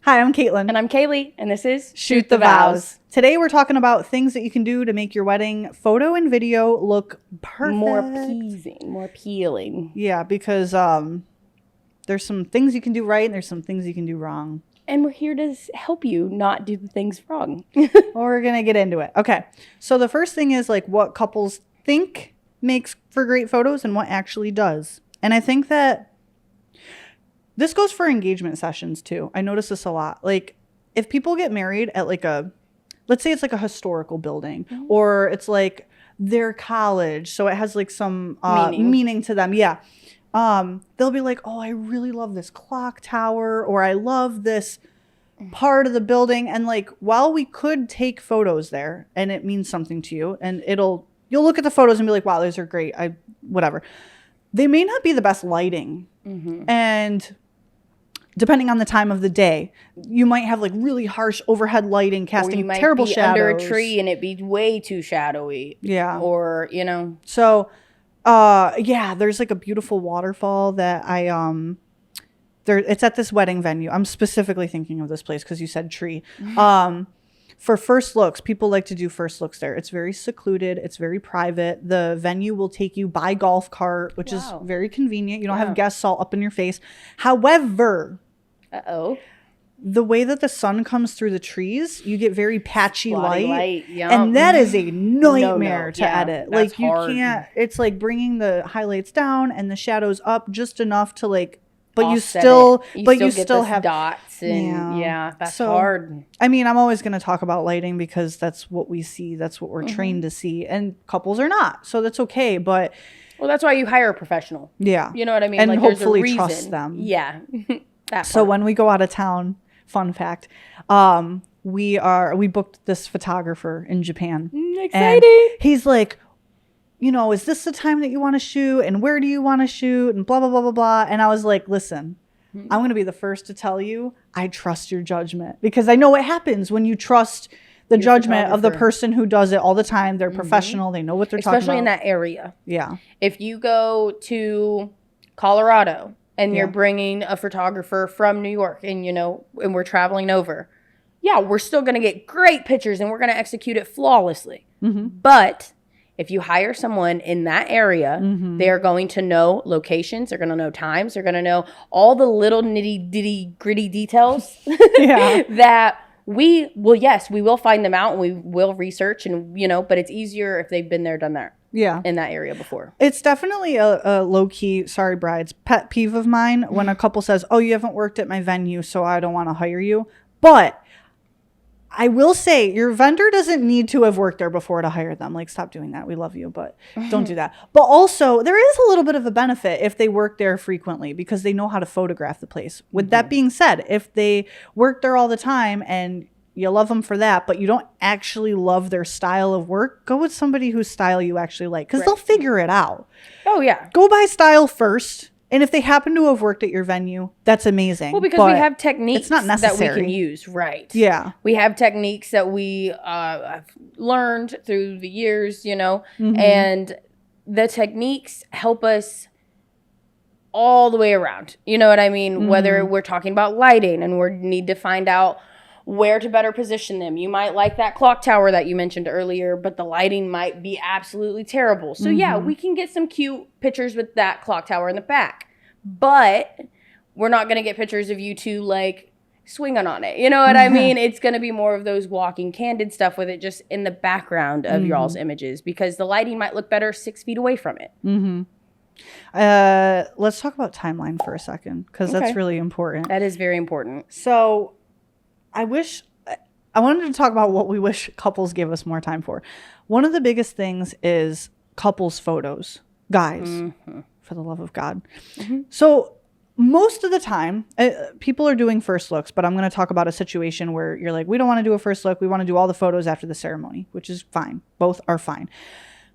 Hi, I'm Caitlin. And I'm Kaylee, and this is Shoot the Vows. Today we're talking about things that you can do to make your wedding photo and video look perfect. More pleasing, more appealing. Yeah, because there's some things you can do right and there's some things you can do wrong. And we're here to help you not do the things wrong. We're going to get into it. Okay, so the first thing is like what couples think makes for great photos and what actually does. And I think that this goes for engagement sessions too. I notice this a lot. Like if people get married at like let's say it's like a historical building or it's like their college. So it has like some meaning to them. Yeah. They'll be like, oh, I really love this clock tower or I love this part of the building. And like, while we could take photos there and it means something to you and you'll look at the photos and be like, wow, those are great. Whatever. They may not be the best lighting. And depending on the time of the day, you might have like really harsh overhead lighting casting terrible shadows. Under a tree and it be way too shadowy. Yeah. Or, So, there's like a beautiful waterfall that it's at this wedding venue. I'm specifically thinking of this place because you said tree. For first looks, people like to do first looks there. It's very secluded. It's very private. The venue will take you by golf cart, which is very convenient. You don't have guests all up in your face. However, the way that the sun comes through the trees, you get very patchy light. And that is a nightmare to edit. Like you can't, it's like bringing the highlights down and the shadows up just enough to like, but you still have dots and that's hard. I mean, I'm always going to talk about lighting because that's what we see. That's what we're trained to see. And couples are not. So that's okay. But well, that's why you hire a professional. Yeah. You know what I mean? And like, hopefully there's a reason. trust them. Yeah. So when we go out of town, fun fact, we booked this photographer in Japan. Exciting. And he's like, is this the time that you want to shoot? And where do you want to shoot? And blah, blah, blah, blah, blah. And I was like, listen, I'm going to be the first to tell you, I trust your judgment. Because I know what happens when you trust the judgment of the person who does it all the time. They're professional. They know what they're talking about. Especially in that area. Yeah. If you go to Colorado and you're bringing a photographer from New York and, and we're traveling over, we're still going to get great pictures and we're going to execute it flawlessly. But if you hire someone in that area, they're going to know locations. They're going to know times. They're going to know all the little nitty gritty details that we will find them out and we will research and, but it's easier if they've been there, done that. Yeah. In that area before. It's definitely a low-key, sorry brides, pet peeve of mine when a couple says, oh, you haven't worked at my venue, so I don't want to hire you. But I will say your vendor doesn't need to have worked there before to hire them. Like, stop doing that. We love you, but don't do that. But also, there is a little bit of a benefit if they work there frequently because they know how to photograph the place. With that being said, if they work there all the time and you love them for that, but you don't actually love their style of work, go with somebody whose style you actually like because they'll figure it out. Oh, yeah. Go by style first. And if they happen to have worked at your venue, that's amazing. Well, because we have techniques that we can use, right? Yeah. We have techniques that we have learned through the years, and the techniques help us all the way around. You know what I mean? Whether we're talking about lighting and we need to find out where to better position them. You might like that clock tower that you mentioned earlier, but the lighting might be absolutely terrible. So we can get some cute pictures with that clock tower in the back, but we're not going to get pictures of you two like swinging on it. You know what I mean? It's going to be more of those walking candid stuff with it just in the background of y'all's images because the lighting might look better 6 feet away from it. Let's talk about timeline for a second because that's really important. That is very important. So I wanted to talk about what we wish couples gave us more time for. One of the biggest things is couples photos. Guys, for the love of God. So most of the time, people are doing first looks, but I'm going to talk about a situation where you're like, we don't want to do a first look. We want to do all the photos after the ceremony, which is fine. Both are fine.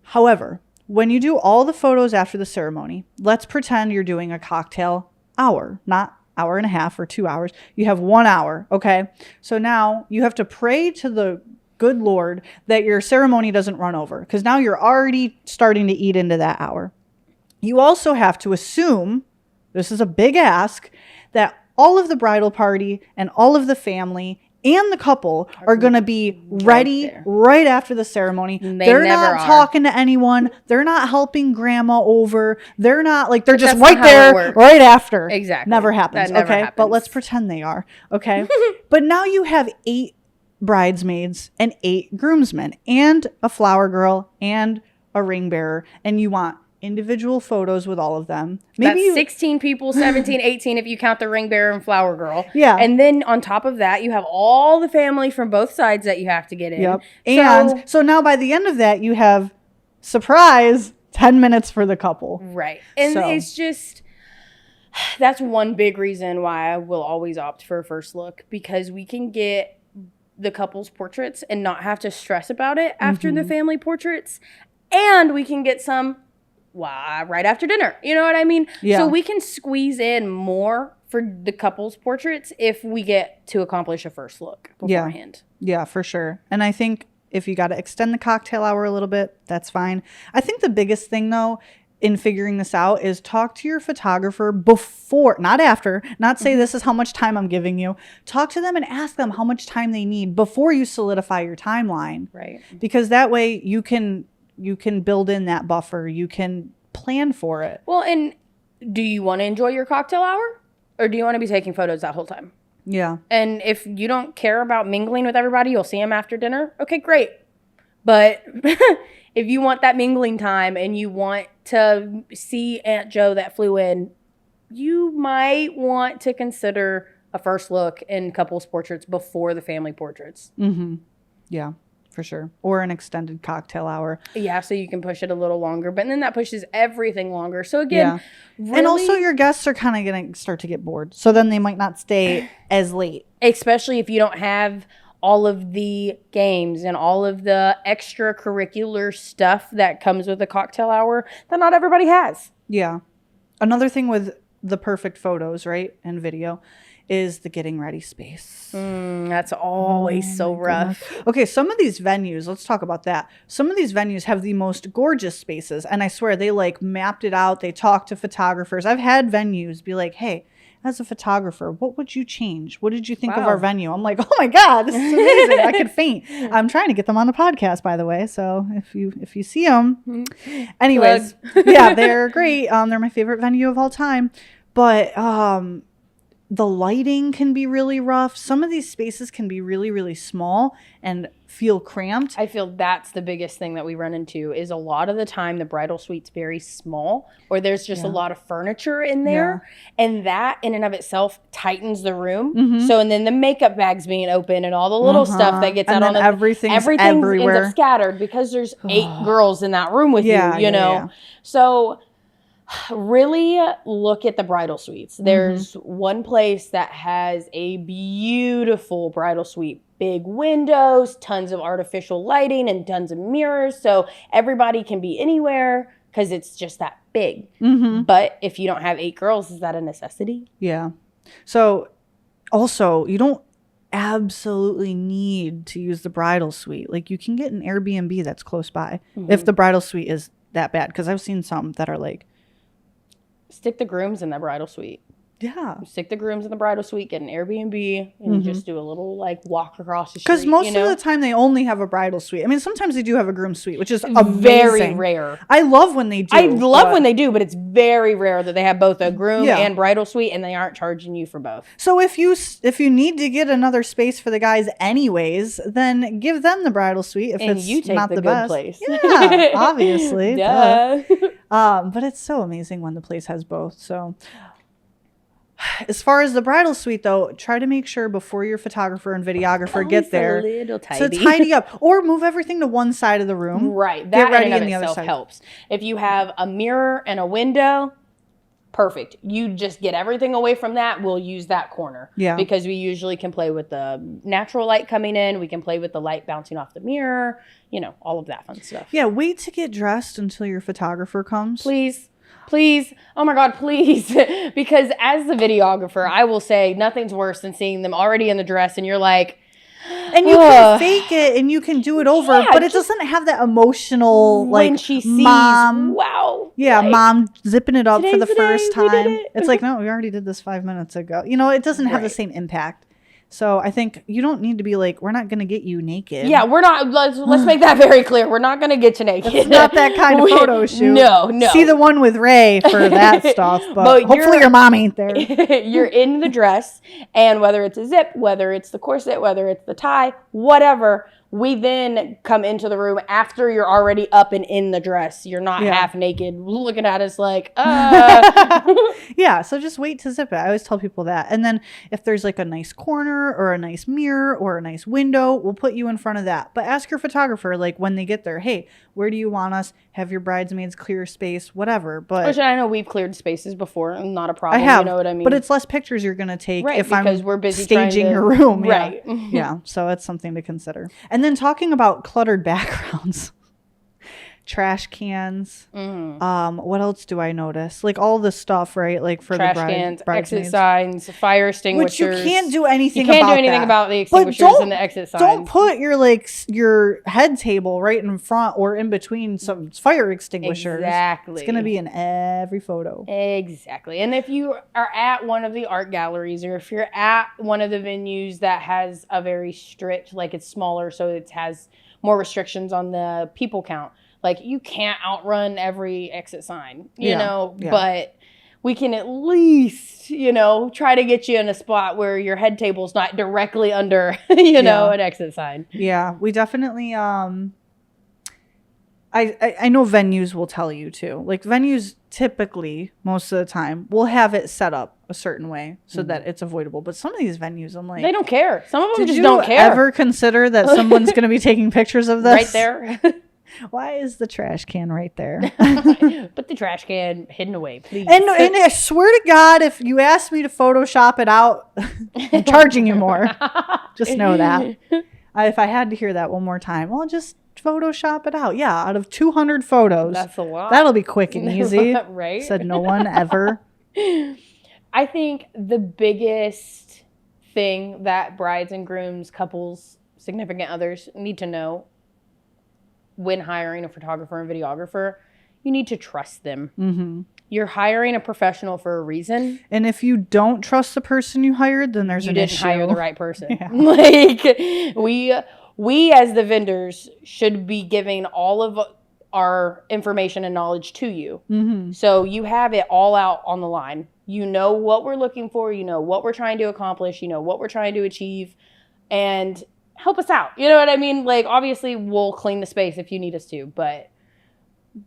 However, when you do all the photos after the ceremony, let's pretend you're doing a cocktail hour, not hour and a half or 2 hours. You have 1 hour. Okay. So now you have to pray to the good Lord that your ceremony doesn't run over because now you're already starting to eat into that hour. You also have to assume, this is a big ask, that all of the bridal party and all of the family and the couple are going to be ready right after the ceremony. They're not talking to anyone. They're not helping grandma over. They're not like, they're just right there right after. Exactly. Never happens. That never happens. But let's pretend they are. Okay. But now you have 8 bridesmaids and 8 groomsmen and a flower girl and a ring bearer. And you want individual photos with all of them. Maybe that's 16 people, 17, 18 if you count the ring bearer and flower girl. Yeah. And then on top of that, you have all the family from both sides that you have to get in. Yep. And so now by the end of that, you have, surprise, 10 minutes for the couple. Right. And it's just, that's one big reason why I will always opt for a first look, because we can get the couple's portraits and not have to stress about it after the family portraits. And we can get some right after dinner. You know what I mean? Yeah. So we can squeeze in more for the couple's portraits if we get to accomplish a first look beforehand. Yeah, for sure. And I think if you got to extend the cocktail hour a little bit, that's fine. I think the biggest thing, though, in figuring this out is talk to your photographer before, not after, not say this is how much time I'm giving you. Talk to them and ask them how much time they need before you solidify your timeline. Right. Because that way you can build in that buffer. You can plan for it. Well, and do you want to enjoy your cocktail hour, or do you want to be taking photos that whole time? Yeah. And if you don't care about mingling with everybody, you'll see them after dinner. Okay, great. But if you want that mingling time and you want to see Aunt Jo that flew in, you might want to consider a first look in couples portraits before the family portraits. Mm-hmm. Yeah. For sure. Or an extended cocktail hour. Yeah, so you can push it a little longer. But then that pushes everything longer. So again, really, and also your guests are kind of going to start to get bored. So then they might not stay as late. Especially if you don't have all of the games and all of the extracurricular stuff that comes with a cocktail hour that not everybody has. Yeah. Another thing with the perfect photos, right, and video is the getting ready space. That's always so rough. Goodness. Okay, some of these venues, let's talk about that. Some of these venues have the most gorgeous spaces, and I swear they like mapped it out. They talked to photographers. I've had venues be like, hey, as a photographer, what would you change? What did you think of our venue? I'm like, oh my God, this is amazing. I could faint. I'm trying to get them on the podcast, by the way. So if you see them. Anyways, yeah, they're great. They're my favorite venue of all time. But the lighting can be really rough. Some of these spaces can be really, really small and feel cramped. I feel that's the biggest thing that we run into is a lot of the time the bridal suite's very small, or there's just a lot of furniture in there. Yeah. And that in and of itself tightens the room. Mm-hmm. So, and then the makeup bags being open and all the little stuff that gets out on the everything ends up scattered because there's 8 girls in that room with you know? Yeah. So really look at the bridal suites. There's one place that has a beautiful bridal suite, big windows, tons of artificial lighting and tons of mirrors. So everybody can be anywhere because it's just that big. Mm-hmm. But if you don't have 8 girls, is that a necessity? Yeah. So also you don't absolutely need to use the bridal suite. Like you can get an Airbnb that's close by if the bridal suite is that bad. Because I've seen some that are like, stick the grooms in the bridal suite. Yeah. Stick the grooms in the bridal suite, get an Airbnb, and just do a little like walk across the street. Because most of the time they only have a bridal suite. I mean, sometimes they do have a groom suite, which is amazing. Very rare. I love when they do. I love when they do, but it's very rare that they have both a groom and bridal suite, and they aren't charging you for both. So if you need to get another space for the guys anyways, then give them the bridal suite if it's you take not the good best place. Yeah, obviously. Duh. But it's so amazing when the place has both. So as far as the bridal suite, though, try to make sure before your photographer and videographer get there to tidy up or move everything to one side of the room. Right. That get ready in the other side helps. If you have a mirror and a window, perfect. You just get everything away from that. We'll use that corner. Yeah. Because we usually can play with the natural light coming in. We can play with the light bouncing off the mirror. You know, all of that fun stuff. Yeah. Wait to get dressed until your photographer comes. Please. Oh my God, please. Because as the videographer, I will say nothing's worse than seeing them already in the dress and you're like, and you can fake it and you can do it over, but it doesn't have that emotional, like, when she sees, mom. Wow. Yeah, Like, mom zipping it up for the today's the first day, we did time. it. It's like, no, we already did this 5 minutes ago. You know, it doesn't have the Right. same impact. So I think you don't need to be like, we're not going to get you naked. Yeah, we're not. Let's make that very clear. We're not going to get you naked. It's not that kind of photo shoot. No. See the one with Ray for that stuff, but hopefully your mom ain't there. You're in the dress, and whether it's a zip, whether it's the corset, whether it's the tie, whatever, we then come into the room after you're already up and in the dress. You're not half naked looking at us like, Yeah, so just wait to zip it. I always tell people that. And then if there's like a nice corner or a nice mirror or a nice window, we'll put you in front of that. But ask your photographer, like when they get there, hey, where do you want us? Have your bridesmaids clear space, whatever. But which I know we've cleared spaces before, not a problem. I have, you know what I mean? but it's less pictures you're going to take right, if because I'm we're busy staging your room. Right. Yeah. Yeah, so it's something to consider. And then talking about cluttered backgrounds. Trash cans. What else do I notice? Like all the stuff, right? Like for trash the cans, bridesmaids. exit signs, fire extinguishers. Which you can't do anything. You can't do anything that. about the But extinguishers and the exit signs. Don't put your head table right in front or in between some fire extinguishers. Exactly. It's gonna be in every photo. Exactly. And if you are at one of the art galleries, or if you're at one of the venues that has a very strict, like it's smaller, so it has more restrictions on the people count. Like, you can't outrun every exit sign, you know, but we can at least, try to get you in a spot where your head table's not directly under, an exit sign. Yeah, we definitely, I know venues will tell you too. Like venues typically, most of the time, will have it set up a certain way so that it's avoidable. But some of these venues, I'm like, they don't care. Some of them just don't care. Ever consider that someone's going to be taking pictures of this? Right there. Why is the trash can right there? Put the trash can hidden away, please. And I swear to God, if you ask me to Photoshop it out, I'm charging you more. Just know that. If I had to hear that one more time, well, just Photoshop it out. Yeah, out of 200 photos. That's a lot. That'll be quick and easy. Right? Said no one ever. I think the biggest thing that brides and grooms, couples, significant others need to know when hiring a photographer and videographer, you need to trust them. Mm-hmm. You're hiring a professional for a reason. And if you don't trust the person you hired, then there's an issue. You didn't hire the right person. Yeah. Like, we as the vendors should be giving all of our information and knowledge to you. Mm-hmm. So you have it all out on the line. You know what we're looking for. You know what we're trying to accomplish. You know what we're trying to achieve. And help us out. You know what I mean? Like, obviously, we'll clean the space if you need us to, but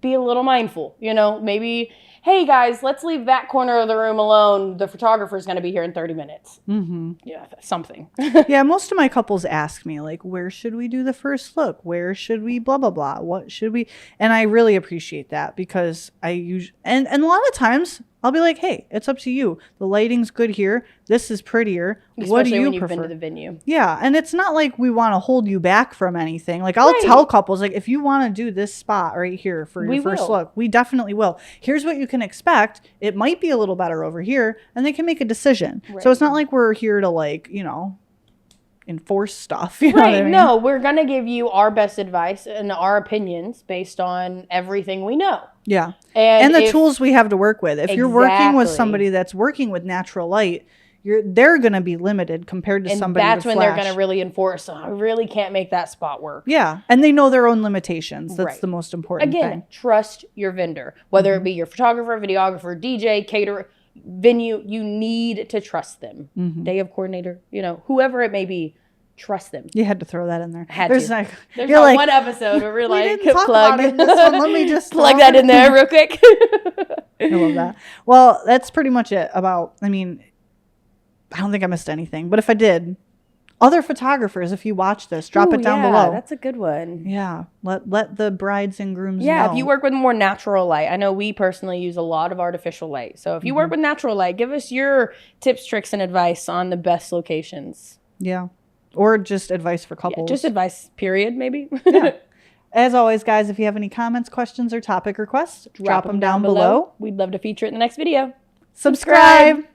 be a little mindful. Maybe, hey, guys, let's leave that corner of the room alone. The photographer's going to be here in 30 minutes. Mm-hmm. Yeah, something. Yeah, most of my couples ask me, like, where should we do the first look? Where should we blah, blah, blah? What should we? And I really appreciate that because I usually, and a lot of times, I'll be like, hey, it's up to you. The lighting's good here. This is prettier. Especially what do you when you've prefer? been to the venue. Yeah, and it's not like we want to hold you back from anything. Like, I'll tell couples, like, if you want to do this spot right here for your first look, we definitely will. Here's what you can expect. It might be a little better over here, and they can make a decision. Right. So it's not like we're here to, like, enforce stuff. You know what I mean? No, we're going to give you our best advice and our opinions based on everything we know. Yeah. And the tools we have to work with. If you're working with somebody that's working with natural light, they're going to be limited compared to somebody with flash. That's when they're going to really enforce. So I really can't make that spot work. Yeah. And they know their own limitations. That's the most important thing. Again, trust your vendor. Whether it be your photographer, videographer, DJ, caterer, venue, you need to trust them. Mm-hmm. Day of coordinator, whoever it may be. Trust them. You had to throw that in there. There's not one episode where we're like, plug. This one. Let me just plug that in there real quick. I love that. Well, that's pretty much it about, I don't think I missed anything, but if I did, other photographers, if you watch this, drop it down below. That's a good one. Yeah. Let the brides and grooms know. Yeah, if you work with more natural light. I know we personally use a lot of artificial light. So if you work with natural light, give us your tips, tricks, and advice on the best locations. Yeah. Or just advice for couples. Yeah, just advice, period, maybe. Yeah. As always, guys, if you have any comments, questions, or topic requests, drop them down below. We'd love to feature it in the next video. Subscribe.